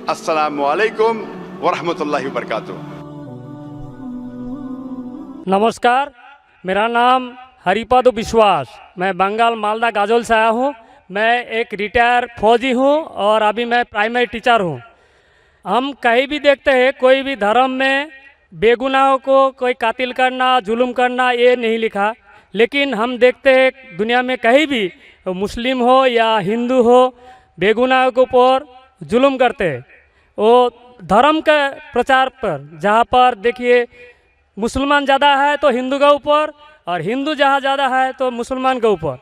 السلام علیکم ورحمۃ اللہ وبرکاتہ۔ नमस्कार, मेरा नाम हरिपद विश्वास, मैं बंगाल मालदा गाजोल से आया हूँ। मैं एक रिटायर फौजी हूँ और अभी मैं प्राइमरी टीचर हूँ। हम कहीं भी देखते हैं कोई भी धर्म में बेगुनाहों को कोई कातिल करना, जुल्म करना, ये नहीं लिखा। लेकिन हम देखते हैं दुनिया में कहीं भी मुस्लिम हो या हिंदू हो, बेगुनाहों के ऊपर जुल्म करते हैं। वो धर्म के प्रचार पर, जहाँ पर देखिए मुसलमान ज़्यादा है तो हिंदू के ऊपर, और हिंदू जहाँ ज़्यादा है तो मुसलमान के ऊपर।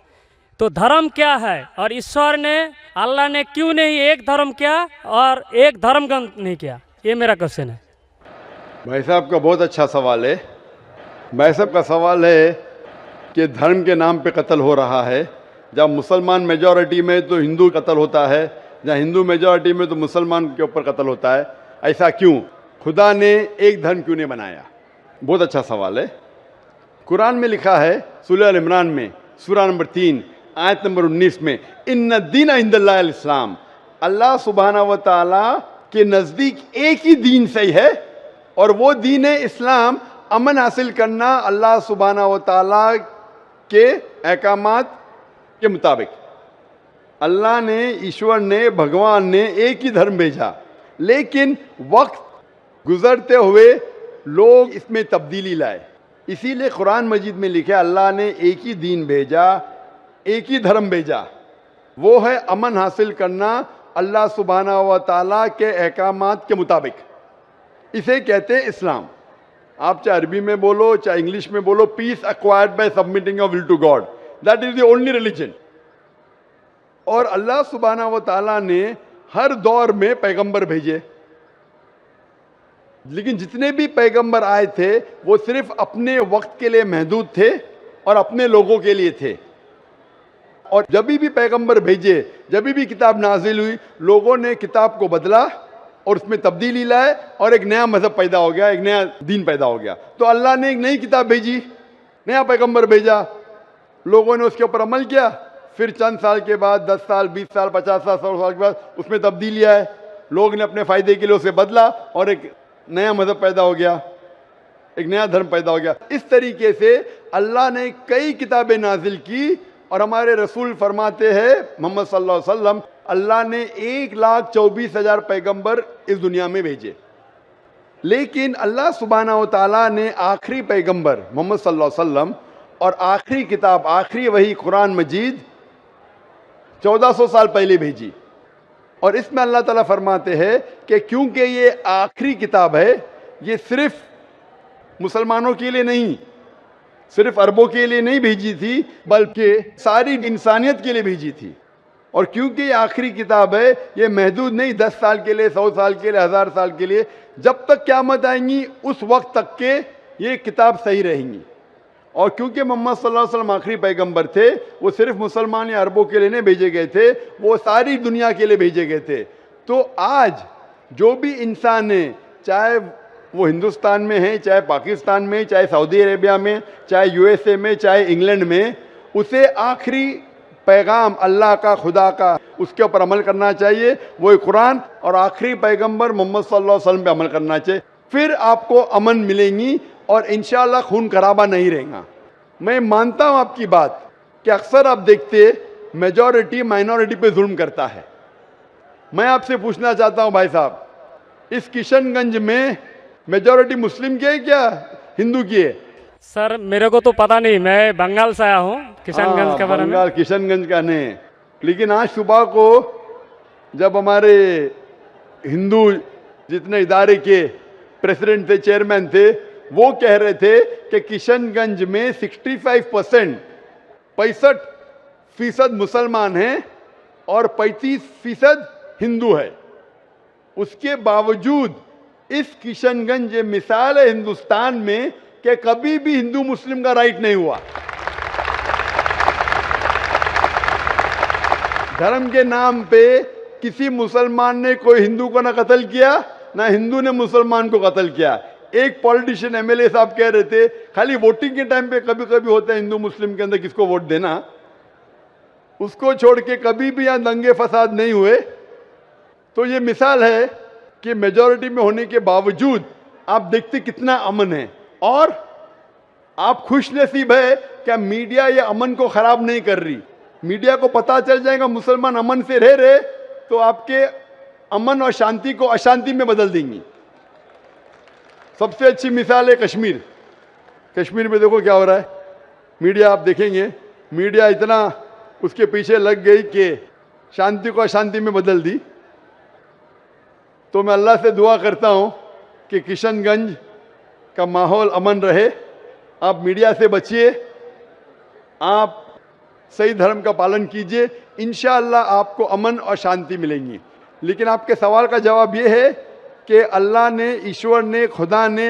तो धर्म क्या है, और ईश्वर ने, अल्लाह ने क्यों नहीं एक धर्म किया और एक धर्म का नहीं किया? ये मेरा क्वेश्चन है। भाई साहब का बहुत अच्छा सवाल है। भाई साहब का सवाल है कि धर्म के नाम पे कत्ल हो रहा है। जब मुसलमान मेजॉरिटी में तो हिंदू कत्ल होता है, जहाँ हिंदू मेजॉरिटी में तो मुसलमान के ऊपर कत्ल होता है। ऐसा क्यों? खुदा ने एक धर्म क्यों नहीं बनाया? बहुत अच्छा सवाल है। कुरान में लिखा है सूरह अल इमरान में, सूरा नंबर 3 आयत नंबर 19 में, इन्ना दीन इंदल्लाह अल इस्लाम, अल्लाह सुब्हाना व तआला के नज़दीक एक ही दीन सही है और वो दीन है इस्लाम। अमन हासिल करना अल्लाह सुब्हाना व तआला के अहकामात के मुताबिक। अल्लाह ने, ईश्वर ने, भगवान ने एक ही धर्म भेजा, लेकिन वक्त गुजरते हुए लोग इसमें तब्दीली लाए। इसीलिए कुरान मजीद में लिखा अल्लाह ने एक ही दीन भेजा, एक ही धर्म भेजा, वो है अमन हासिल करना अल्लाह सुब्हाना व तआला के अहकामात के मुताबिक। इसे कहते हैं इस्लाम। आप चाहे अरबी में बोलो, चाहे इंग्लिश में बोलो, peace acquired by submitting your will to God, that is the only religion. और अल्लाह सुब्हाना व तआला ने हर दौर में पैगंबर भेजे, लेकिन जितने भी पैगंबर आए थे वो सिर्फ अपने वक्त के लिए महदूद थे और अपने लोगों के लिए थे। और जब भी पैगंबर भेजे, जब भी किताब नाजिल हुई, लोगों ने किताब को बदला और उसमें तब्दीली लाए और एक नया मजहब पैदा हो गया, एक नया दीन पैदा हो गया। तो अल्लाह ने एक नई किताब भेजी, नया पैगंबर भेजा, लोगों ने उसके ऊपर अमल किया। फिर चंद साल के बाद, 10 साल, 20 साल, 50 साल, 100 साल के बाद उसमें तब्दीली आए, लोग ने अपने फ़ायदे के लिए उसे बदला और एक नया मजहब पैदा हो गया, एक नया धर्म पैदा हो गया। इस तरीके से अल्लाह ने कई किताबें नाजिल की और हमारे रसूल फरमाते हैं मोहम्मद सल्लल्लाहु अलैहि वसल्लम, अल्लाह ने 1,24,000 पैगंबर इस दुनिया में भेजे। लेकिन अल्लाह सुब्हाना व तआला ने आखिरी पैगंबर मोहम्मद सल्लल्लाहु अलैहि वसल्लम और आखिरी किताब, आखिरी वही कुरान मजीद 1400 साल पहले भेजी। और इसमें अल्लाह ताला फरमाते हैं कि क्योंकि ये आखिरी किताब है, ये सिर्फ मुसलमानों के लिए नहीं, सिर्फ अरबों के लिए नहीं भेजी थी, बल्कि सारी इंसानियत के लिए भेजी थी। और क्योंकि ये आखिरी किताब है, ये महदूद नहीं 10 साल के लिए, 100 साल के लिए, 1000 साल के लिए, जब तक क़यामत आएंगी उस वक्त तक के ये किताब सही रहेंगी। और क्योंकि मोहम्मद सल्लल्लाहु अलैहि वसल्लम आखिरी पैगंबर थे, वो सिर्फ मुसलमान या अरबों के लिए नहीं भेजे गए थे, वो सारी दुनिया के लिए भेजे गए थे। तो आज जो भी इंसान है, चाहे वो हिंदुस्तान में है, चाहे पाकिस्तान में, चाहे सऊदी अरेबिया में, चाहे यूएसए में, चाहे इंग्लैंड में, उसे आखिरी पैगाम अल्लाह का, खुदा का, उसके ऊपर अमल करना चाहिए, वो कुरान और आखिरी पैगंबर मोहम्मद सल्लल्लाहु अलैहि वसल्लम पे अमल करना चाहिए। फिर आपको अमन मिलेंगी और इंशाअल्लाह खून खराबा नहीं रहेगा। मैं मानता हूँ आपकी बात कि अक्सर आप देखते मेजॉरिटी माइनॉरिटी पे जुल्म करता है। मैं आपसे पूछना चाहता हूँ भाई साहब, इस किशनगंज में मेजॉरिटी मुस्लिम की है क्या हिंदू की है? सर मेरे को तो पता नहीं, मैं बंगाल से आया हूँ, किशनगंज के बारे में। बंगाल किशनगंज का नहीं, लेकिन आज सुबह को जब हमारे हिंदू जितने इदारे के प्रेसिडेंट थे, चेयरमैन थे, वो कह रहे थे कि किशनगंज में 65% मुसलमान हैं और 35% हिंदू है। उसके बावजूद इस किशनगंज ये मिसाल है हिंदुस्तान में कि कभी भी हिंदू मुस्लिम का राइट नहीं हुआ। धर्म के नाम पे किसी मुसलमान ने कोई हिंदू को ना कत्ल किया, ना हिंदू ने मुसलमान को कत्ल किया। एक पॉलिटिशियन एमएलए साहब कह रहे थे खाली वोटिंग के टाइम पे कभी कभी होता है हिंदू मुस्लिम के अंदर किसको वोट देना, उसको छोड़ के कभी भी यहाँ दंगे फसाद नहीं हुए। तो ये मिसाल है कि मेजॉरिटी में होने के बावजूद आप देखते कितना अमन है, और आप खुश नसीब है क्या मीडिया ये अमन को खराब नहीं कर रही। मीडिया को पता चल जाएगा मुसलमान अमन से रह रहे तो आपके अमन और शांति को अशांति में बदल देंगी। सबसे अच्छी मिसाल है कश्मीर। कश्मीर में देखो क्या हो रहा है, मीडिया आप देखेंगे, मीडिया इतना उसके पीछे लग गई कि शांति को अशांति में बदल दी। तो मैं अल्लाह से दुआ करता हूँ कि किशनगंज का माहौल अमन रहे। आप मीडिया से बचिए, आप सही धर्म का पालन कीजिए, इंशाअल्लाह आपको अमन और शांति मिलेंगी। लेकिन आपके सवाल का जवाब ये है कि अल्लाह ने, ईश्वर ने, खुदा ने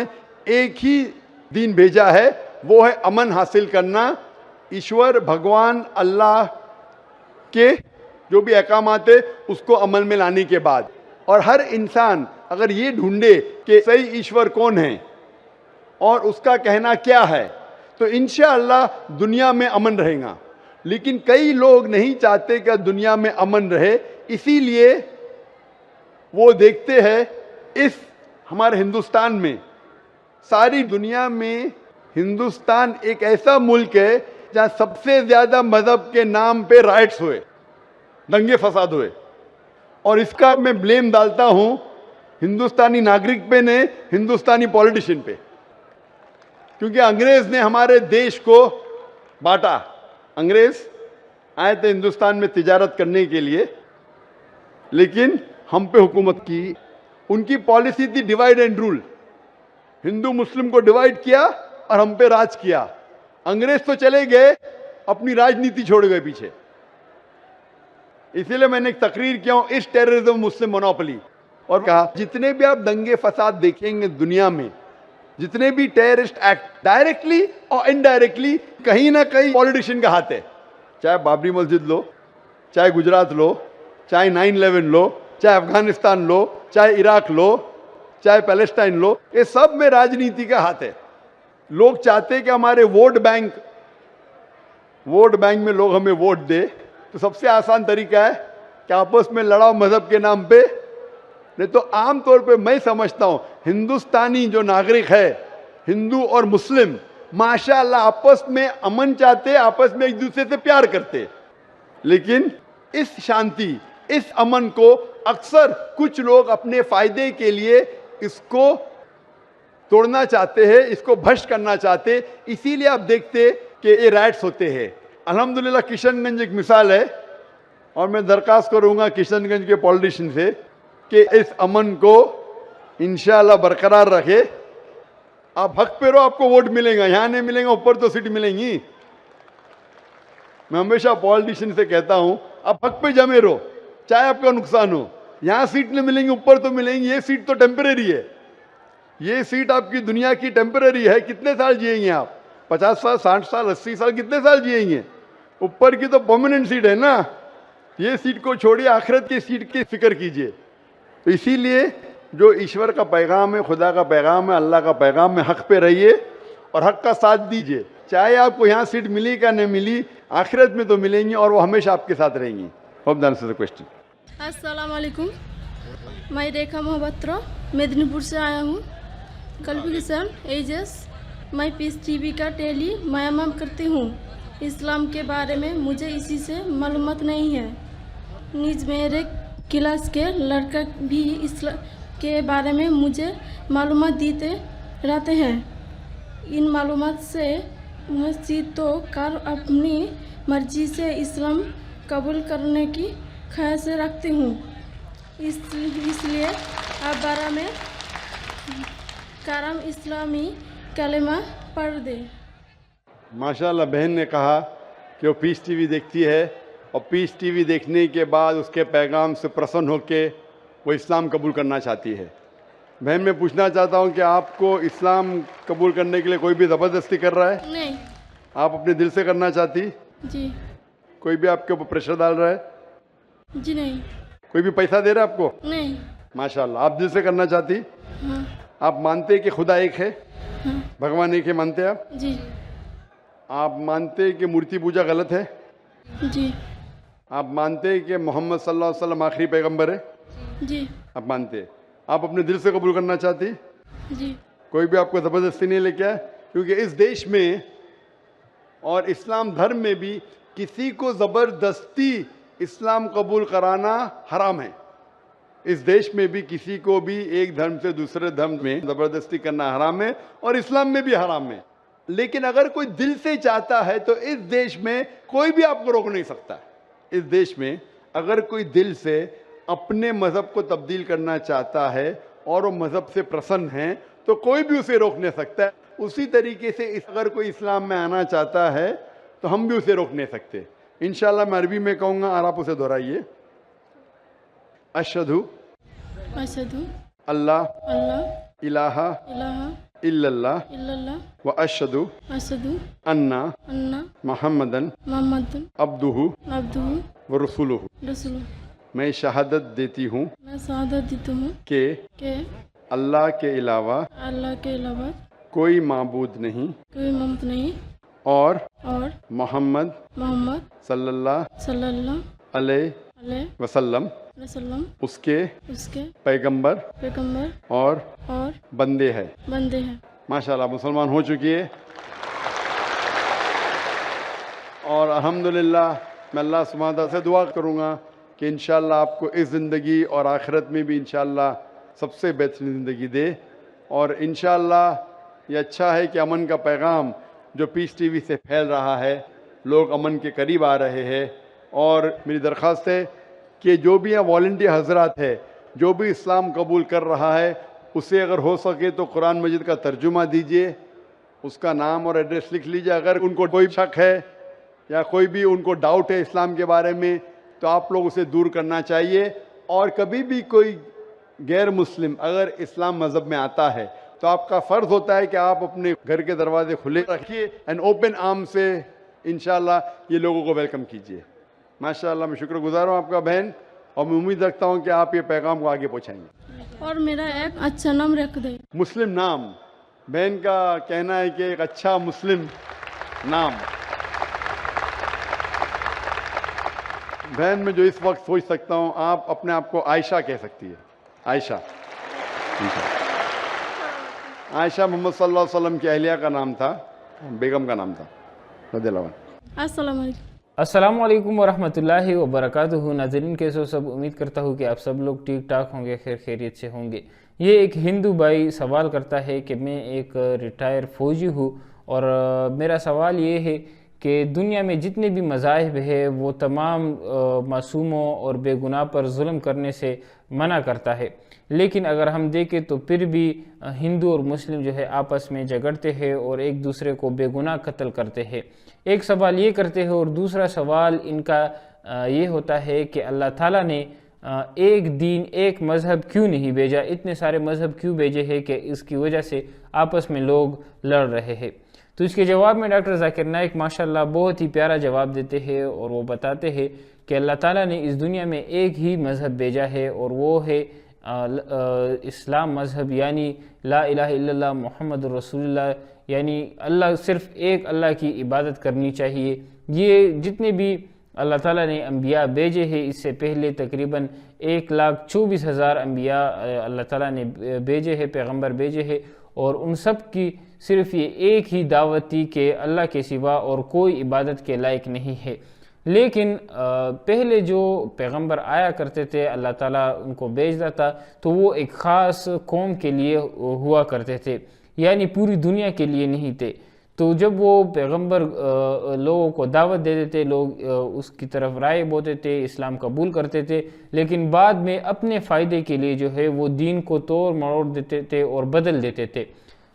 एक ही दीन भेजा है, वो है अमन हासिल करना। ईश्वर, भगवान, अल्लाह के जो भी अहकामात है उसको अमल में लाने के बाद, और हर इंसान अगर ये ढूंढे कि सही ईश्वर कौन है और उसका कहना क्या है, तो इंशाअल्लाह दुनिया में अमन रहेगा। लेकिन कई लोग नहीं चाहते कि दुनिया में अमन रहे, इसीलिए वो देखते हैं इस हमारे हिंदुस्तान में, सारी दुनिया में हिंदुस्तान एक ऐसा मुल्क है जहाँ सबसे ज़्यादा मज़हब के नाम पे राइट्स हुए, दंगे फसाद हुए, और इसका मैं ब्लेम डालता हूँ हिंदुस्तानी नागरिक पे ने, हिंदुस्तानी पॉलिटिशियन पे, क्योंकि अंग्रेज़ ने हमारे देश को बांटा। अंग्रेज़ आए थे हिंदुस्तान में तिजारत करने के लिए, लेकिन हम पे हुकूमत की। उनकी पॉलिसी थी डिवाइड एंड रूल, हिंदू मुस्लिम को डिवाइड किया और हम पे राज किया। अंग्रेज तो चले गए, अपनी राजनीति छोड़ गए पीछे। इसीलिए मैंने एक तकरीर किया हूं, इस टेररिज्म मुस्लिम मोनोपोली, और कहा जितने भी आप दंगे फसाद देखेंगे दुनिया में, जितने भी टेररिस्ट एक्ट डायरेक्टली और इनडायरेक्टली कहीं ना कहीं पॉलिटिशियन का हाथ है। चाहे बाबरी मस्जिद लो, चाहे गुजरात लो, चाहे 9/11 लो, चाहे अफगानिस्तान लो, चाहे इराक लो, चाहे पैलेस्टाइन लो, ये सब में राजनीति का हाथ है। लोग चाहते हैं कि हमारे वोट बैंक में लोग हमें वोट दे, तो सबसे आसान तरीका है कि आपस में लड़ाओ मजहब के नाम पे। नहीं तो आम तौर पे मैं समझता हूँ हिंदुस्तानी जो नागरिक है, हिंदू और मुस्लिम, माशाअल्लाह आपस में अमन चाहते, आपस में एक दूसरे से प्यार करते। लेकिन इस शांति, इस अमन को अक्सर कुछ लोग अपने फायदे के लिए इसको तोड़ना चाहते हैं, इसको भ्रष्ट करना चाहते। इसीलिए आप देखते कि ये राइट्स होते हैं। अल्हम्दुलिल्लाह किशनगंज एक मिसाल है, और मैं दरख्वास्त करूंगा किशनगंज के पॉलिटिशियन से कि इस अमन को इंशाअल्लाह बरकरार रखे। आप हक पे रहो, आपको वोट मिलेगा, यहाँ नहीं मिलेगा, ऊपर तो सीट मिलेंगी। मैं हमेशा पॉलिटिशियन से कहता हूँ आप हक पे जमे रहो, चाहे आपका नुकसान हो। यहाँ सीट नहीं मिलेंगी, ऊपर तो मिलेंगी। ये सीट तो टेम्परेरी है, ये सीट आपकी दुनिया की टेम्परेरी है। कितने साल जिएंगे आप? 50 साल, 60 साल, 80 साल, कितने साल जिएंगे? ऊपर की तो परमानेंट सीट है ना। ये सीट को छोड़िए, आखिरत की सीट की फिक्र कीजिए। तो इसीलिए जो ईश्वर का पैगाम है, खुदा का पैगाम है, अल्लाह का पैगाम है, हक पे रहिए और हक का साथ दीजिए। चाहे आपको यहाँ सीट मिली का नहीं मिली, आखिरत में तो मिलेंगी और वो हमेशा आपके साथ रहेंगी। Hope that answers the question. अस्सलाम वालेकुम, मैं रेखा मोहब्बत्रा मेदिनीपुर से आया हूँ। क्वालिफिकेशन एजेस, मैं पीस टीवी का डेली मायामाम करती हूँ। इस्लाम के बारे में मुझे इसी से मालूमात नहीं है। निज मेरे क्लास के लड़का भी इस्लाम के बारे में मुझे मालूमात देते रहते हैं। इन मालूमात से मस्जिद तो कार अपनी मर्जी से इस्लाम कबूल करने की ख्वाहिश रखती हूँ। इसलिए आप बारह में करम इस्लामी कलमा पढ़ दे। माशाल्लाह बहन ने कहा कि वो पीस टीवी देखती है और पीस टीवी देखने के बाद उसके पैगाम से प्रसन्न होकर वो इस्लाम कबूल करना चाहती है। बहन मैं पूछना चाहता हूँ कि आपको इस्लाम कबूल करने के लिए कोई भी ज़बरदस्ती कर रहा है? नहीं आप अपने दिल से करना चाहती? जी। कोई भी आपके ऊपर प्रेशर डाल रहा है? जी नहीं। कोई भी पैसा दे रहा है आपको? नहीं। माशाल्लाह आप दिल से करना चाहती? हाँ। आप मानते हैं कि खुदा एक है? हाँ। भगवान एक है, मानते हैं आप? जी। आप मानते हैं कि मूर्ति पूजा गलत है? जी। आप मानते हैं कि मोहम्मद सल्लल्लाहु अलैहि वसल्लम आखिरी पैगंबर है? जी। आप मानते हैं? آپ اپنے دل سے قبول کرنا چاہتی؟ جی. کوئی بھی آپ کو زبردستی نہیں لے کے آئے؟ کیونکہ اس دیش میں اور اسلام دھرم میں بھی کسی کو زبردستی اسلام قبول کرانا حرام ہے. اس دیش میں بھی کسی کو بھی ایک دھرم سے دوسرے دھرم میں زبردستی کرنا حرام ہے اور اسلام میں بھی حرام ہے. لیکن اگر کوئی دل سے چاہتا ہے تو اس دیش میں کوئی بھی آپ کو روک نہیں سکتا. اس دیش میں اگر کوئی دل سے اپنے مذہب کو تبدیل کرنا چاہتا ہے اور وہ مذہب سے پرسن ہیں تو کوئی بھی اسے روک نہیں سکتا ہے. اسی طریقے سے اگر کوئی اسلام میں آنا چاہتا ہے تو ہم بھی اسے روک نہیں سکتے. انشاءاللہ میں عربی میں کہوں گا اور آپ اسے دہرائیے. اشہدو اشہدو اللہ اللہ الہ الہ الا اللہ الا اللہ و اشہدو اشہدو انا ان محمدن محمد عبدہ عبدہ و رسولہ. رسول. میں شہادت دیتی ہوں میں شہادت دیتا ہوں کہ اللہ کے علاوہ اللہ کے علاوہ کوئی معبود نہیں کوئی معبود نہیں اور اور محمد محمد صلی اللہ صلی اللہ علیہ علیہ وسلم وسلم اس کے اس کے پیغمبر پیغمبر اور اور بندے ہے. بندے ہیں. ماشاءاللہ مسلمان ہو چکی ہے. اور الحمدللہ میں اللہ سبحانہ تعالیٰ سے دعا کروں گا کہ انشاءاللہ آپ کو اس زندگی اور آخرت میں بھی انشاءاللہ سب سے بہترین زندگی دے. اور انشاءاللہ یہ اچھا ہے کہ امن کا پیغام جو پیس ٹی وی سے پھیل رہا ہے، لوگ امن کے قریب آ رہے ہیں. اور میری درخواست ہے کہ جو بھی یہاں والنٹیئر حضرات ہے، جو بھی اسلام قبول کر رہا ہے، اسے اگر ہو سکے تو قرآن مجید کا ترجمہ دیجئے، اس کا نام اور ایڈریس لکھ لیجئے. اگر ان کو کوئی شک ہے یا کوئی بھی ان کو ڈاؤٹ ہے اسلام کے بارے میں تو آپ لوگ اسے دور کرنا چاہیے. اور کبھی بھی کوئی غیر مسلم اگر اسلام مذہب میں آتا ہے تو آپ کا فرض ہوتا ہے کہ آپ اپنے گھر کے دروازے کھلے رکھیے اینڈ اوپن آرم سے انشاءاللہ یہ لوگوں کو ویلکم کیجیے. ماشاءاللہ میں شکر گزار ہوں آپ کا بہن، اور میں امید رکھتا ہوں کہ آپ یہ پیغام کو آگے پہنچائیں گے. اور میرا ایک اچھا نام رکھ دے. مسلم نام، بہن کا کہنا ہے کہ ایک اچھا مسلم نام. بہن میں جو اس وقت سوچ سکتا ہوں، آپ اپنے آپ کو عائشہ کہہ سکتی ہے. عائشہ عائشہ محمد صلی اللہ علیہ وسلم کی اہلیہ کا نام تھا، بیگم کا نام تھا رضی اللہ عنہ. السلام علیکم. السلام علیکم ورحمۃ اللہ وبرکاتہ. ناظرین کیسے ہو سب؟ امید کرتا ہوں کہ آپ سب لوگ ٹھیک ٹھاک ہوں گے، خیر خیریت سے ہوں گے. یہ ایک ہندو بھائی سوال کرتا ہے کہ میں ایک ریٹائر فوجی ہوں اور میرا سوال یہ ہے کہ دنیا میں جتنے بھی مذاہب ہیں وہ تمام معصوموں اور بے گناہ پر ظلم کرنے سے منع کرتا ہے، لیکن اگر ہم دیکھیں تو پھر بھی ہندو اور مسلم جو ہے آپس میں جھگڑتے ہیں اور ایک دوسرے کو بے گناہ قتل کرتے ہیں. ایک سوال یہ کرتے ہیں، اور دوسرا سوال ان کا یہ ہوتا ہے کہ اللہ تعالیٰ نے ایک دین ایک مذہب کیوں نہیں بھیجا؟ اتنے سارے مذہب کیوں بھیجے ہیں کہ اس کی وجہ سے آپس میں لوگ لڑ رہے ہیں؟ تو اس کے جواب میں ڈاکٹر ذاکر نائک ماشاءاللہ بہت ہی پیارا جواب دیتے ہیں، اور وہ بتاتے ہیں کہ اللہ تعالیٰ نے اس دنیا میں ایک ہی مذہب بھیجا ہے، اور وہ ہے اسلام مذہب، یعنی لا الہ الا اللہ محمد رسول اللہ، یعنی اللہ صرف ایک اللہ کی عبادت کرنی چاہیے. یہ جتنے بھی اللہ تعالیٰ نے انبیاء بھیجے ہیں، اس سے پہلے تقریباً 1,24,000 انبیاء اللہ تعالیٰ نے بھیجے ہیں، پیغمبر بھیجے ہیں، اور ان سب کی صرف یہ ایک ہی دعوت تھی کہ اللہ کے سوا اور کوئی عبادت کے لائق نہیں ہے. لیکن پہلے جو پیغمبر آیا کرتے تھے، اللہ تعالیٰ ان کو بھیجتا تھا تو وہ ایک خاص قوم کے لیے ہوا کرتے تھے، یعنی پوری دنیا کے لیے نہیں تھے. تو جب وہ پیغمبر لوگوں کو دعوت دیتے تھے، لوگ اس کی طرف رائب ہوتے تھے، اسلام قبول کرتے تھے، لیکن بعد میں اپنے فائدے کے لیے جو ہے وہ دین کو توڑ مروڑ دیتے تھے اور بدل دیتے تھے.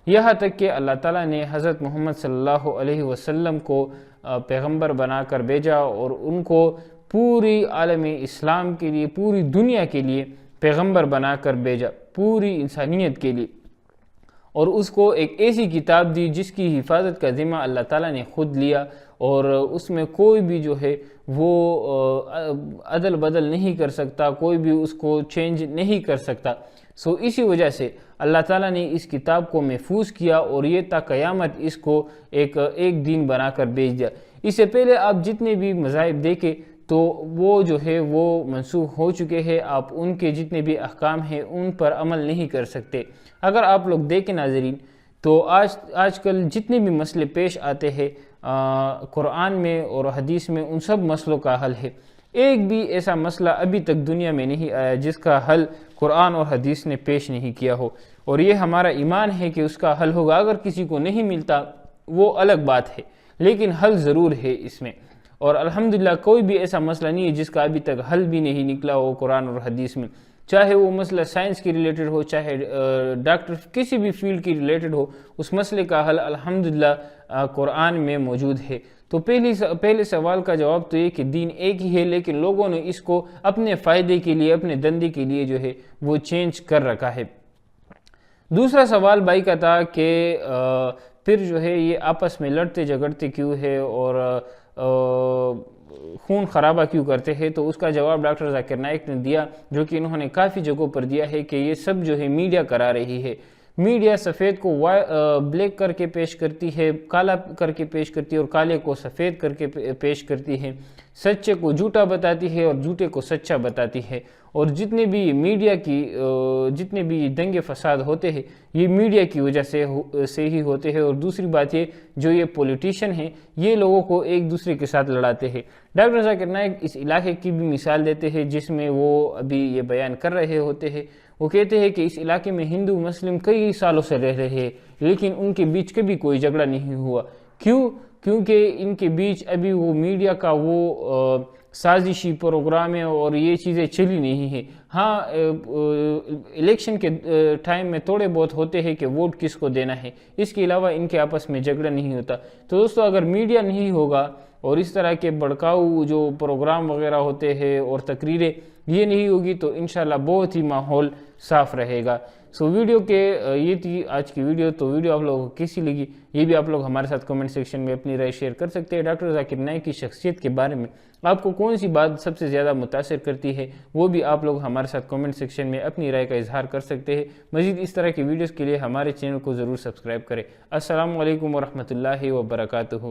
یہاں تک کہ اللہ تعالیٰ نے حضرت محمد صلی اللہ علیہ وسلم کو پیغمبر بنا کر بھیجا، اور ان کو پوری عالم اسلام کے لیے، پوری دنیا کے لیے پیغمبر بنا کر بھیجا، پوری انسانیت کے لیے. اور اس کو ایک ایسی کتاب دی جس کی حفاظت کا ذمہ اللہ تعالیٰ نے خود لیا، اور اس میں کوئی بھی جو ہے وہ عدل بدل نہیں کر سکتا، کوئی بھی اس کو چینج نہیں کر سکتا. اسی وجہ سے اللہ تعالیٰ نے اس کتاب کو محفوظ کیا، اور یہ تا قیامت اس کو ایک دین بنا کر بھیج دیا. اس سے پہلے آپ جتنے بھی مذاہب دیکھیں تو وہ جو ہے وہ منسوخ ہو چکے ہیں، آپ ان کے جتنے بھی احکام ہیں ان پر عمل نہیں کر سکتے۔ اگر آپ لوگ دیکھیں ناظرین تو آج کل جتنے بھی مسئلے پیش آتے ہیں قرآن میں اور حدیث میں، ان سب مسئلوں کا حل ہے۔ ایک بھی ایسا مسئلہ ابھی تک دنیا میں نہیں آیا جس کا حل قرآن اور حدیث نے پیش نہیں کیا ہو، اور یہ ہمارا ایمان ہے کہ اس کا حل ہوگا۔ اگر کسی کو نہیں ملتا وہ الگ بات ہے، لیکن حل ضرور ہے اس میں، اور الحمدللہ کوئی بھی ایسا مسئلہ نہیں ہے جس کا ابھی تک حل بھی نہیں نکلا ہو قرآن اور حدیث میں، چاہے وہ مسئلہ سائنس کی ریلیٹڈ ہو، چاہے ڈاکٹر کسی بھی فیلڈ کی ریلیٹڈ ہو، اس مسئلے کا حل الحمدللہ قرآن میں موجود ہے۔ تو پہلے سوال کا جواب تو یہ کہ دین ایک ہی ہے، لیکن لوگوں نے اس کو اپنے فائدے کے لیے، اپنے دندے کے لیے جو ہے وہ چینج کر رکھا ہے۔ دوسرا سوال بھائی کا تھا کہ پھر جو ہے یہ آپس میں لڑتے جھگڑتے کیوں ہے اور خون خرابہ کیوں کرتے ہیں، تو اس کا جواب ڈاکٹر ذاکر نائک نے دیا، جو کہ انہوں نے کافی جگہوں پر دیا ہے کہ یہ سب جو ہے میڈیا کرا رہی ہے۔ میڈیا سفید کو بلیک کر کے پیش کرتی ہے، کالا کر کے پیش کرتی ہے، اور کالے کو سفید کر کے پیش کرتی ہے، سچے کو جھوٹا بتاتی ہے اور جھوٹے کو سچا بتاتی ہے، اور جتنے بھی میڈیا کی جتنے بھی دنگے فساد ہوتے ہیں یہ میڈیا کی وجہ سے ہی ہوتے ہیں۔ اور دوسری بات یہ جو یہ پولیٹیشین ہیں یہ لوگوں کو ایک دوسرے کے ساتھ لڑاتے ہیں۔ ڈاکٹر ذاکر نائک اس علاقے کی بھی مثال دیتے ہیں جس میں وہ ابھی یہ بیان کر رہے ہوتے ہیں۔ وہ کہتے ہیں کہ اس علاقے میں ہندو مسلم کئی سالوں سے رہ رہے ہیں، لیکن ان کے بیچ کبھی کوئی جھگڑا نہیں ہوا۔ کیونکہ ان کے بیچ ابھی وہ میڈیا کا وہ سازشی پروگرام ہے اور یہ چیزیں چلی نہیں ہیں۔ ہاں الیکشن کے ٹائم میں تھوڑے بہت ہوتے ہیں کہ ووٹ کس کو دینا ہے، اس کے علاوہ ان کے آپس میں جھگڑا نہیں ہوتا۔ تو دوستو اگر میڈیا نہیں ہوگا اور اس طرح کے بڑکاؤ جو پروگرام وغیرہ ہوتے ہیں اور تقریریں یہ نہیں ہوگی تو انشاءاللہ بہت ہی ماحول صاف رہے گا۔ ویڈیو کے یہ تھی آج کی ویڈیو۔ تو ویڈیو آپ لوگوں کو کیسی لگی یہ بھی آپ لوگ ہمارے ساتھ کمنٹ سیکشن میں اپنی رائے شیئر کر سکتے ہیں۔ ڈاکٹر ذاکر نائک کی شخصیت کے بارے میں آپ کو کون سی بات سب سے زیادہ متاثر کرتی ہے وہ بھی آپ لوگ ہمارے ساتھ کمنٹ سیکشن میں اپنی رائے کا اظہار کر سکتے ہیں۔ مزید اس طرح کی ویڈیوز کے لیے ہمارے چینل کو ضرور سبسکرائب کریں۔ السلام علیکم ورحمۃ اللہ وبرکاتہ۔